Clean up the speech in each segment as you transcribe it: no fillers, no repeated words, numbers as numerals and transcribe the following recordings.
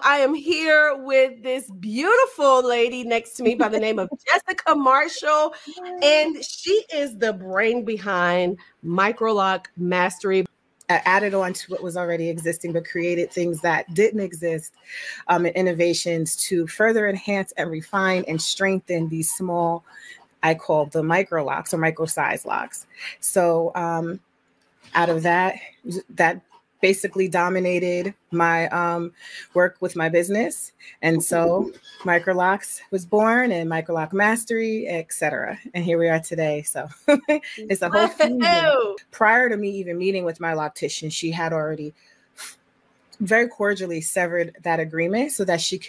I am here with this beautiful lady next to me by the name of Jessyca Marshall, and she is the brain behind Microloc Mastery. Added on to what was already existing, but created things that didn't exist, and innovations to further enhance and refine and strengthen these small, I call the micro locks or micro size locks. So out of that basically dominated my work with my business. And so Microlocs was born, and Microloc Mastery, etc. And here we are today. So it's a whole fusion. Prior to me even meeting with my loctician, she had already very cordially severed that agreement so that she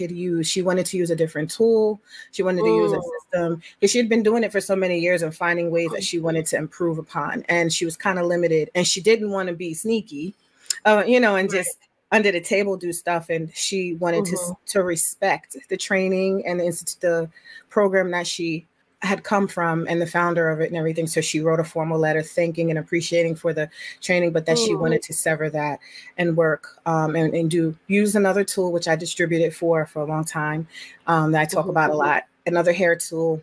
wanted to use a different tool. She wanted to use a system because she had been doing it for so many years and finding ways that she wanted to improve upon. And she was kind of limited, and she didn't want to be sneaky, and just under the table do stuff. And she wanted to respect the training and the program that she had come from and the founder of it and everything. So she wrote a formal letter thanking and appreciating for the training, but that she wanted to sever that and work and use another tool, which I distributed for a long time, that I talk about a lot, another hair tool.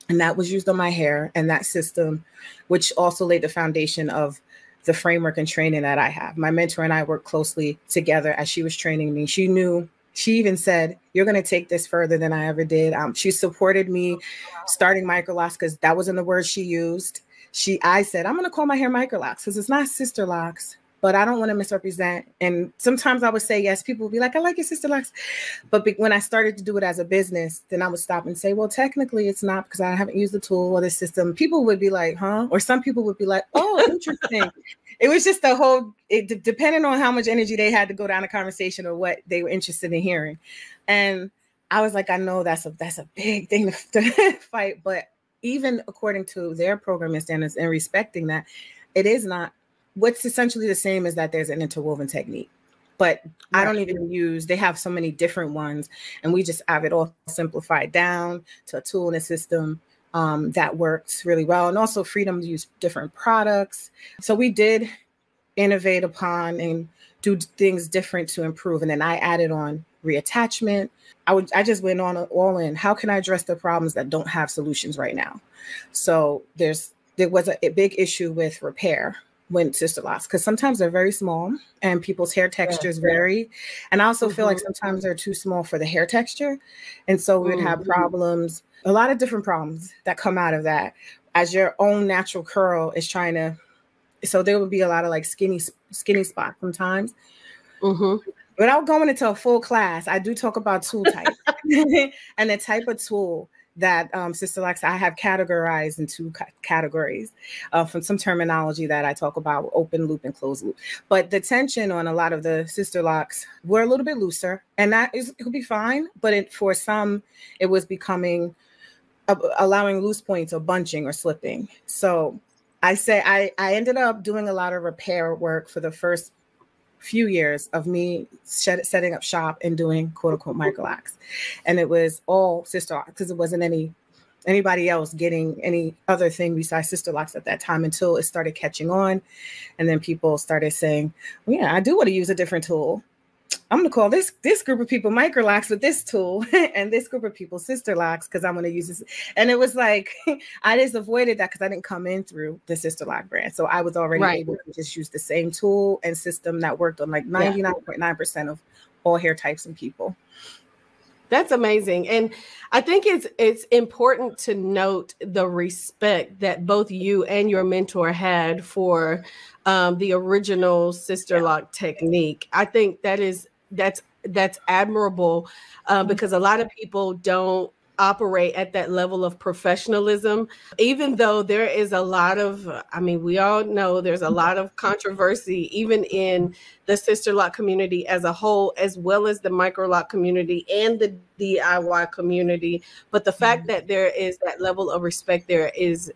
And that was used on my hair, and that system, which also laid the foundation of the framework and training that I have. My mentor and I worked closely together as she was training me. She even said, "You're going to take this further than I ever did." She supported me starting Microlocs because that wasn't the word she used. I said, "I'm going to call my hair Microlocs because it's not sister locks, but I don't want to misrepresent." And sometimes I would say yes. People would be like, "I like your sister locks." But when I started to do it as a business, then I would stop and say, "Well, technically it's not because I haven't used the tool or the system." People would be like, "Huh?" Or some people would be like, "Oh, interesting." It was just the whole, depending on how much energy they had to go down a conversation or what they were interested in hearing. And I was like, I know that's a big thing to fight. But even according to their programming standards and respecting that, it is not. What's essentially the same is that there's an interwoven technique. But I don't even they have so many different ones. And we just have it all simplified down to a tool and a system that works really well, and also freedom to use different products. So we did innovate upon and do things different to improve. And then I added on reattachment. I just went on all in. How can I address the problems that don't have solutions right now? So there was a big issue with repair when sister locks, because sometimes they're very small and people's hair textures vary. And I also feel like sometimes they're too small for the hair texture. And so we would have problems, a lot of different problems that come out of that as your own natural curl is trying to, so there would be a lot of like skinny spots sometimes. Without going into a full class, I do talk about tool type and the type of tool that Sister Locks I have categorized in two categories from some terminology that I talk about, open loop and closed loop. But the tension on a lot of the Sister Locks were a little bit looser, and it could be fine. But for some, it was becoming allowing loose points or bunching or slipping. So I ended up doing a lot of repair work for the first few years of me setting up shop and doing quote unquote Microlocs. And it was all sister locks because it wasn't anybody else getting any other thing besides sister locks at that time until it started catching on. And then people started saying, well, yeah, I do want to use a different tool. I'm going to call this group of people Microlocs with this tool and this group of people sister locks because I'm going to use this. And it was like, I just avoided that because I didn't come in through the sister lock brand. So I was already able to just use the same tool and system that worked on like 99.9% of all hair types and people. That's amazing. And I think it's important to note the respect that both you and your mentor had for the original sister lock technique. I think that's admirable because a lot of people don't operate at that level of professionalism, even though there is a lot of, we all know there's a lot of controversy, even in the sister lock community as a whole, as well as the Microloc community and the DIY community. But the fact that there is that level of respect there is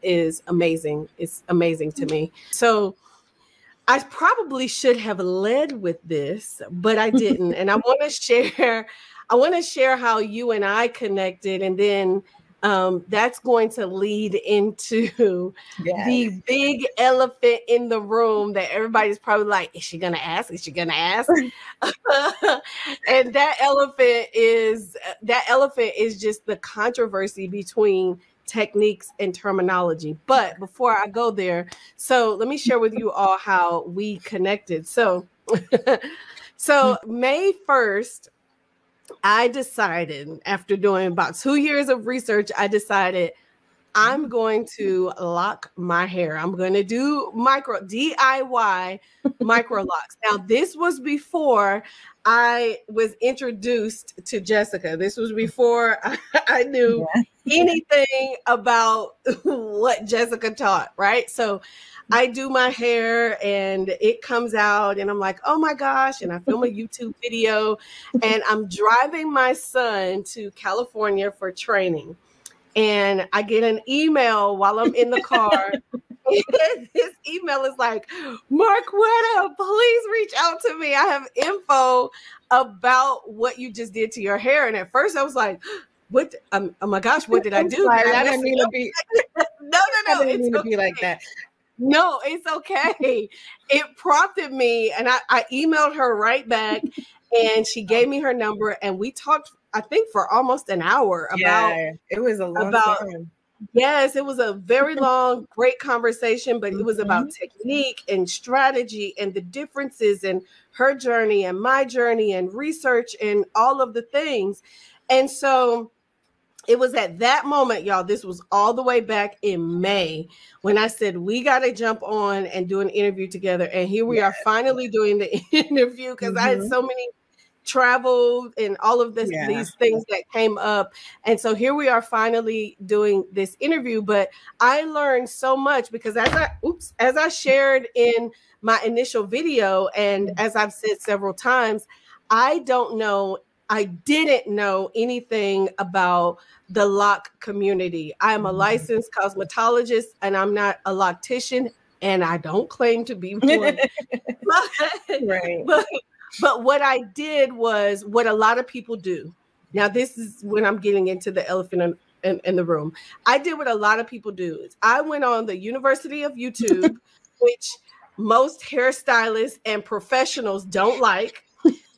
amazing. It's amazing to me. So I probably should have led with this, but I didn't. And I want to share how you and I connected, and then that's going to lead into Yes. the big elephant in the room that everybody's probably like, is she going to ask? Is she going to ask? And that elephant is just the controversy between techniques and terminology. But before I go there, so let me share with you all how we connected. So, so May 1st, I decided, after doing about 2 years of research, I decided I'm going to lock my hair. I'm going to do DIY Microlocs. Now, this was before I was introduced to Jessyca. This was before I knew anything about what Jessyca taught, right? So I do my hair and it comes out and I'm like, oh my gosh. And I film a YouTube video and I'm driving my son to California for training. And I get an email while I'm in the car. This email is like, Marquetta, please reach out to me. I have info about what you just did to your hair. And at first I was like, what? Oh my gosh, what did I do? Sorry, I didn't mean to be. No. I didn't mean to be like that. No, it's okay. It prompted me and I emailed her right back and she gave me her number and we talked, I think, for almost an hour about it was a long time. Yes, it was a very long, great conversation, but it was about technique and strategy and the differences in her journey and my journey and research and all of the things. And so it was at that moment, y'all, this was all the way back in May when I said, we got to jump on and do an interview together. And here we are finally doing the interview because I had so many travel and all of this, these things that came up. And so here we are finally doing this interview. But I learned so much because as I shared in my initial video, and as I've said several times, I didn't know anything about the lock community. I am a licensed cosmetologist and I'm not a loctician, and I don't claim to be one. But what I did was what a lot of people do. Now, this is when I'm getting into the elephant in the room. I did what a lot of people do. Is I went on the University of YouTube, which most hairstylists and professionals don't like,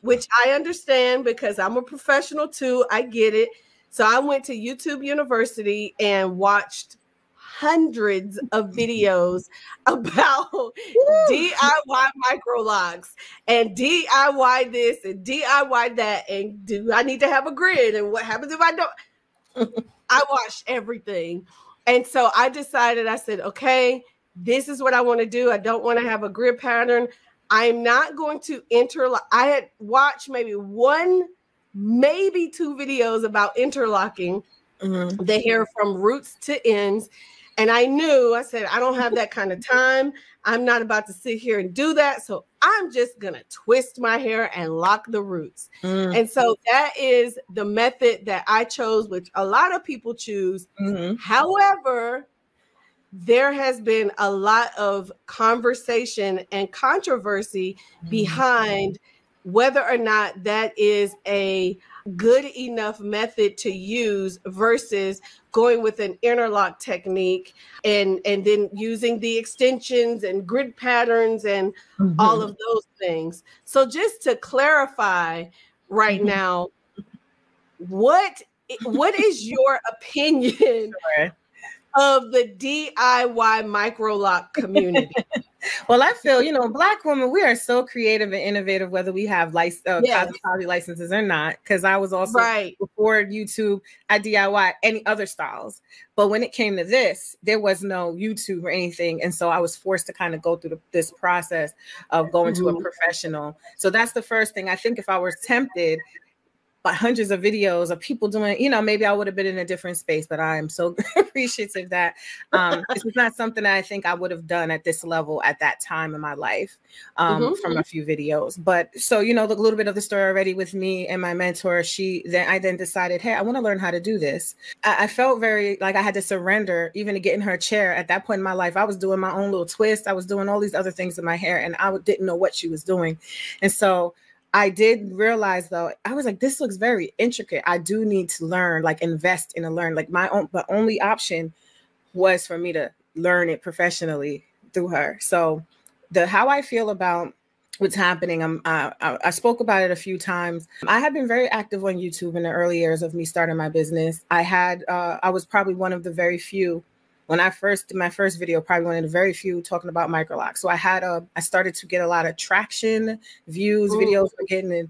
which I understand because I'm a professional too. I get it. So I went to YouTube University and watched hundreds of videos about DIY Microlocs and DIY this and DIY that. And do I need to have a grid? And what happens if I don't? I watched everything. And so I decided, I said, okay, this is what I want to do. I don't want to have a grid pattern. I'm not going to interlock. I had watched maybe 2 videos about interlocking the hair from roots to ends. And I said, I don't have that kind of time. I'm not about to sit here and do that. So I'm just going to twist my hair and lock the roots. And so that is the method that I chose, which a lot of people choose. However, there has been a lot of conversation and controversy behind whether or not that is a good enough method to use versus going with an interlock technique and then using the extensions and grid patterns and all of those things. So just to clarify right now, what is your opinion of the DIY Microloc community? Well, I feel, Black women, we are so creative and innovative, whether we have cosmetology licenses or not. Because I was also, before YouTube, I DIY any other styles. But when it came to this, there was no YouTube or anything. And so I was forced to kind of go through this process of going to a professional. So that's the first thing. I think if I was tempted by hundreds of videos of people doing, maybe I would have been in a different space, but I am so appreciative that this is not something that I think I would have done at this level at that time in my life from a few videos. But so, the little bit of the story already with me and my mentor, I then decided, hey, I want to learn how to do this. I felt very like I had to surrender even to get in her chair. At that point in my life, I was doing my own little twist. I was doing all these other things in my hair and I didn't know what she was doing. And so I did realize though, I was like, this looks very intricate. I do need to learn, like invest in a learn. Like the only option was for me to learn it professionally through her. So how I feel about what's happening, I spoke about it a few times. I had been very active on YouTube in the early years of me starting my business. I was probably one of the very few, when I first did my first video, probably one of the very few talking about Microlocs. So I started to get a lot of traction, views, videos were getting in,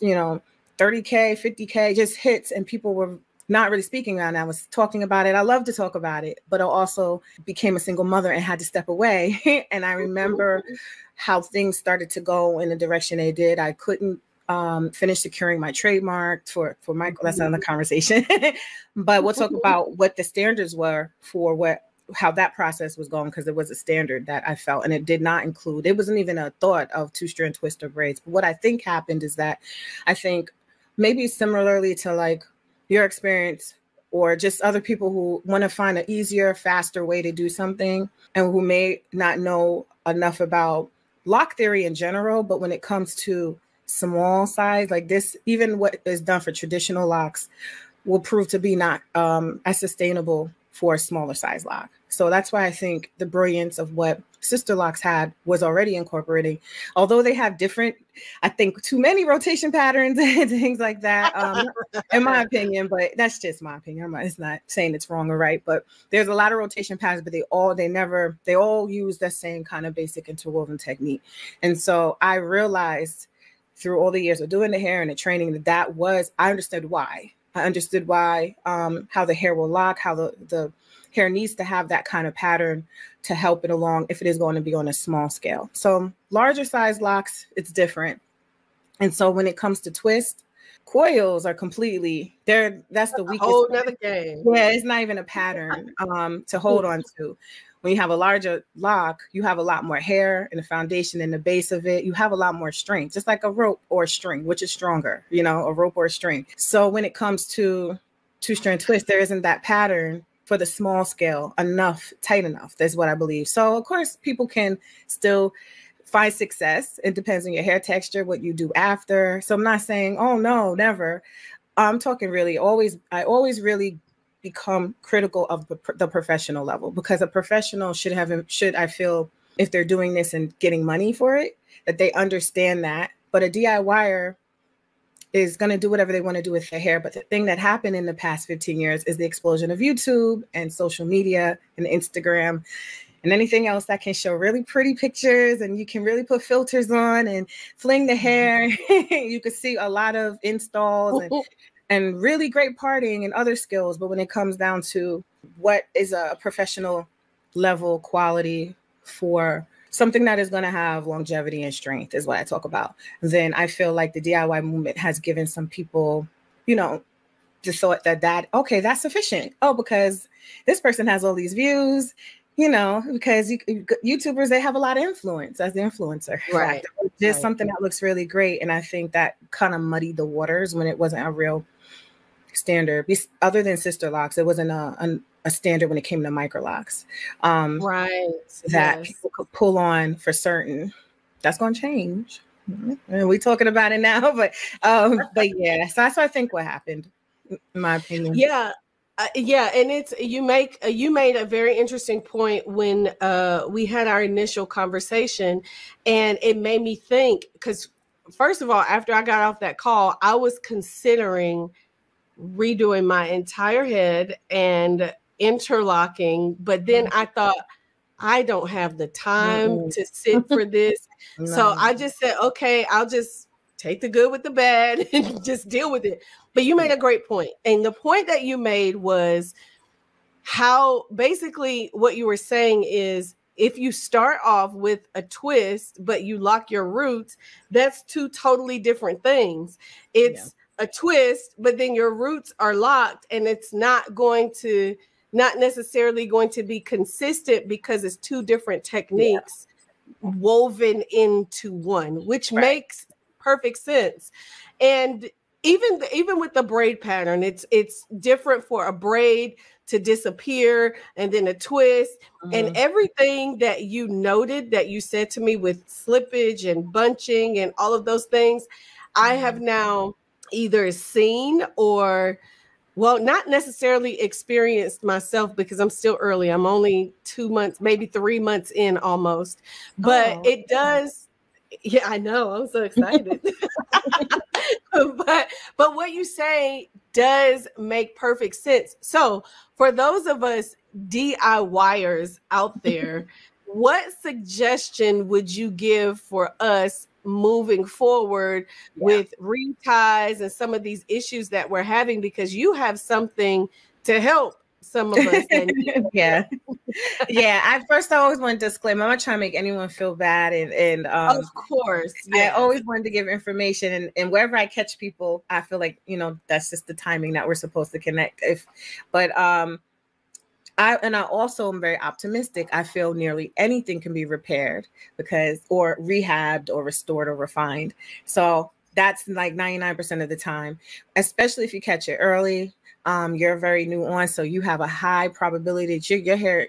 30K, 50K, just hits, and people were not really speaking on it. I was talking about it. I love to talk about it, but I also became a single mother and had to step away. And I remember how things started to go in the direction they did. I couldn't finish securing my trademark for Michael. That's another conversation. But we'll talk about what the standards were for how that process was going, because there was a standard that I felt, and it did not include, it wasn't even a thought of 2-strand twister braids. But what I think happened is that I think maybe similarly to like your experience, or just other people who want to find an easier, faster way to do something, and who may not know enough about lock theory in general, but when it comes to small size like this, even what is done for traditional locks will prove to be not as sustainable for a smaller size lock. So that's why I think the brilliance of what Sister Locks had was already incorporating, although they have different, I think, too many rotation patterns and things like that, in my opinion, but that's just my opinion. It's not saying it's wrong or right, but there's a lot of rotation patterns, but they all use the same kind of basic interwoven technique. And so I realized through all the years of doing the hair and the training I understood why. I understood why, how the hair will lock, how the hair needs to have that kind of pattern to help it along if it is going to be on a small scale. So larger size locks, it's different. And so when it comes to twist, coils are that's the weakest. Whole nother game. Yeah, it's not even a pattern to hold on to. When you have a larger lock, you have a lot more hair in the foundation and the base of it. You have a lot more strength, just like a rope or a string, which is stronger, a rope or a string. So when it comes to 2-strand twist, there isn't that pattern for the small scale tight enough. That's what I believe. So of course, people can still find success. It depends on your hair texture, what you do after. So I'm not saying, oh no, never. I'm talking really I always really become critical of the professional level, because a professional should, I feel, if they're doing this and getting money for it, that they understand that. But a DIYer is going to do whatever they want to do with their hair. But the thing that happened in the past 15 years is the explosion of YouTube and social media and Instagram and anything else that can show really pretty pictures, and you can really put filters on and fling the hair. You can see a lot of installs and really great parting and other skills. But when it comes down to what is a professional level quality for something that is going to have longevity and strength is what I talk about, then I feel like the DIY movement has given some people, the thought okay, that's sufficient. Oh, because this person has all these views, because YouTubers, they have a lot of influence as the influencer. Right. Just something that looks really great. And I think that kind of muddied the waters when it wasn't a real standard. Other than Sister Locks, it wasn't a standard when it came to Microlocs. Right. That people could pull on for certain. That's going to change. And we're talking about it now, but yeah, so that's what I think what happened, in my opinion. Yeah. Yeah, and you made a very interesting point when we had our initial conversation, and it made me think, because first of all, after I got off that call, I was considering redoing my entire head and interlocking, but then I thought, I don't have the time to sit for this. No. So I just said, okay, I'll just take the good with the bad and just deal with it. But you made a great point. And the point that you made was how basically what you were saying is, if you start off with a twist, but you lock your roots, that's two totally different things. It's a twist, but then your roots are locked, and it's not necessarily going to be consistent, because it's two different techniques woven into one, which makes perfect sense. And even with the braid pattern, it's different for a braid to disappear and then a twist, and everything that you noted, that you said to me with slippage and bunching and all of those things, I have now either seen or, well, not necessarily experienced myself because I'm still early. I'm only 2 months, maybe 3 months in almost, but it does. Yeah, I know. I'm so excited. but what you say does make perfect sense. So for those of us DIYers out there, what suggestion would you give for us moving forward with reties and some of these issues that we're having? Because you have something to help some of us that yeah. I always want to disclaim, I'm not trying to make anyone feel bad, and of course, I always wanted to give information, and wherever I catch people, I feel like, you know, that's just the timing that we're supposed to connect. I also am very optimistic. I feel nearly anything can be repaired or rehabbed or restored or refined. So that's like 99% of the time, especially if you catch it early. You're very new on, so you have a high probability that your hair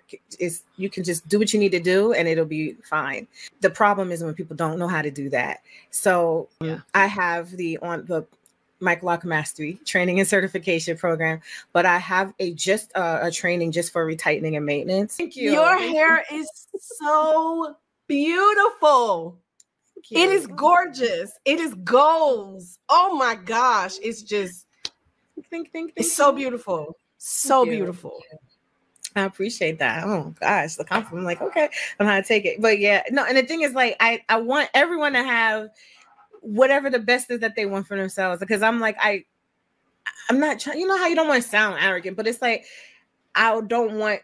you can just do what you need to do and it'll be fine. The problem is when people don't know how to do that. So I have the Microloc Mastery training and certification program, but I have a training just for retightening and maintenance. Thank you. Your hair is so beautiful. It is gorgeous. It is goals. Oh my gosh. It's just, it's so beautiful. So beautiful. I appreciate that. Oh gosh, the compliment. I'm like, okay, I know how to take it. But yeah, no, and the thing is, like, I want everyone to have whatever the best is that they want for themselves, because I'm like, I'm not trying, you know how you don't want to sound arrogant, but it's like, I don't want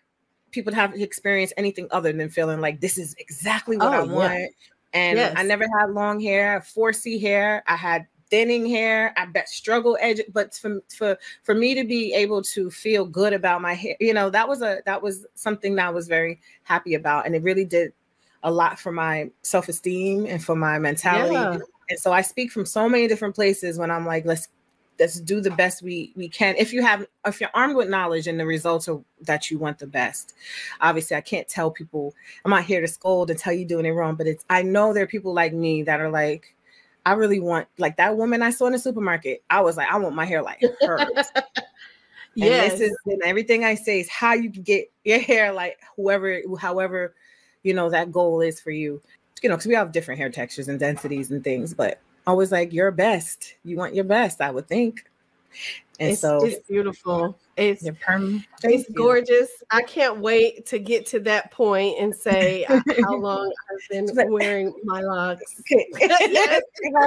people to have to experience anything other than feeling like this is exactly what I want. And I never had long hair, 4C hair. I had thinning hair. I bet struggle edge, but for me to be able to feel good about my hair, you know, that was something that I was very happy about, and it really did a lot for my self-esteem and for my mentality. And so I speak from so many different places when I'm like, let's do the best we can. If you're armed with knowledge and the results are that you want the best. Obviously, I can't tell people, I'm not here to scold and tell you doing it wrong, but I know there are people like me that are like, I really want, like that woman I saw in the supermarket. I was like, I want my hair like hers. And everything I say is how you can get your hair like however, you know, that goal is for you. You know, because we have different hair textures and densities and things, but always like your best. You want your best, I would think. And it's beautiful. It's gorgeous. I can't wait to get to that point and say how long I've been wearing my locks. Yes,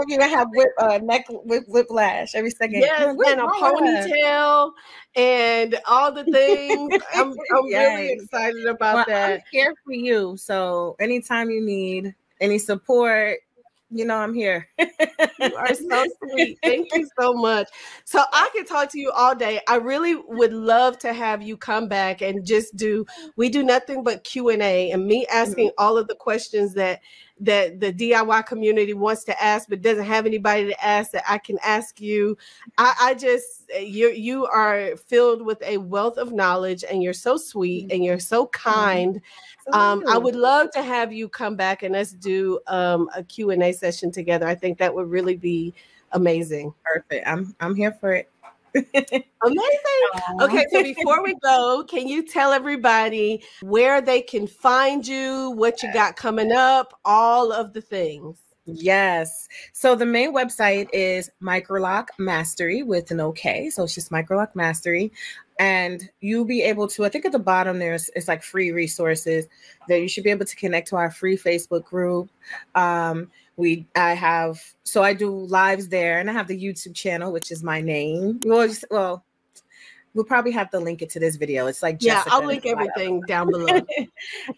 you have neck whiplash every second. Yes, and a ponytail and all the things. I'm really excited about that. I'm here for you. So anytime you need any support, you know, I'm here. You are so sweet. Thank you so much. So I could talk to you all day. I really would love to have you come back and just we do nothing but Q&A and me asking all of the questions that the DIY community wants to ask, but doesn't have anybody to ask, that I can ask you. You are filled with a wealth of knowledge, and you're so sweet and you're so kind. I would love to have you come back and us do a Q&A session together. I think that would really be amazing. Perfect. I'm here for it. Amazing. Okay, so before we go, can you tell everybody where they can find you, what you got coming up, all of the things? Yes. So the main website is Microloc Mastery with an OK. So it's just Microloc Mastery. And you'll be able to, I think at the bottom there's it's like free resources that you should be able to connect to our free Facebook group. I do lives there, and I have the YouTube channel, which is my name. Well, we'll probably have to link it to this video. It's like Jessyca. I'll link everything down below.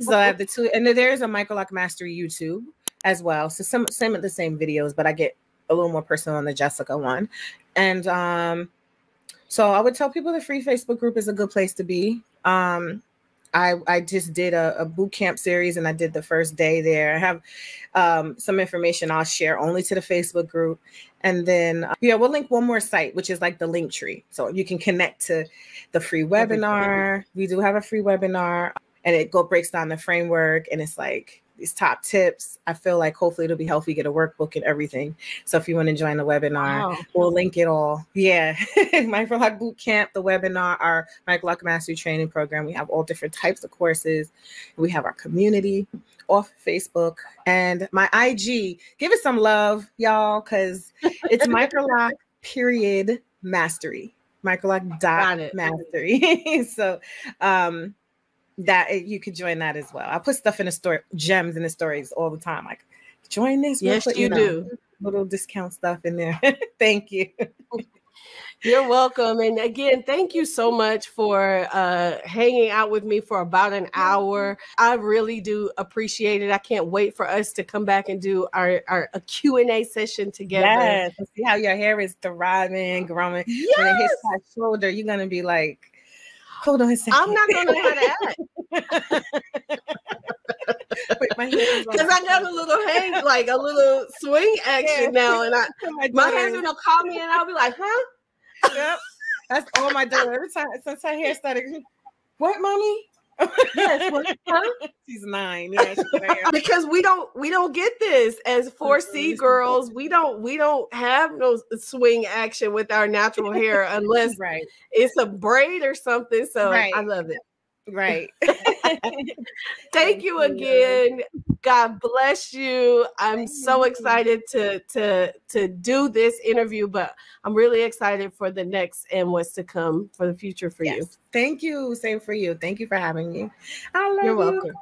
So I have the two, and there's a Microloc Mastery YouTube as well. So some of the same videos, but I get a little more personal on the Jessyca one. And so I would tell people the free Facebook group is a good place to be. I just did a boot camp series, and I did the first day there. I have some information I'll share only to the Facebook group. And then, we'll link one more site, which is like the link tree. So you can connect to the free webinar. We do have a free webinar, and it breaks down the framework. And it's like, these top tips. I feel like hopefully it'll be helpful. You get a workbook and everything. So if you want to join the webinar, Wow. we'll link it all. Yeah. Microloc Bootcamp, the webinar, our Microloc Mastery training program. We have all different types of courses. We have our community off Facebook and my IG. Give it some love, y'all, because it's Microloc Mastery. Microloc Mastery. So that you could join that as well. I put stuff in the story, gems in the stories all the time. Like, join this. Yes, you do. Little discount stuff in there. Thank you. You're welcome. And again, thank you so much for hanging out with me for about an hour. I really do appreciate it. I can't wait for us to come back and do a Q&A session together. Yes. See how your hair is thriving, growing. Yes. When it hits that shoulder, you're going to be like, hold on a second. I'm not going to know how to act. Because I got a little hang, like a little swing action now. And my husband will call me and I'll be like, huh? Yep. That's all my daughter. Every time since her hair started, what, mommy? Yes, what, huh? She's 9. Yeah, because we don't get this as 4C girls. We don't have no swing action with our natural hair unless it's a braid or something. So I love it. Right. Thank you again. God bless you. I'm so excited to do this interview, but I'm really excited for the next and what's to come for the future for you. Thank you. Same for you. Thank you for having me. I love you. You're welcome.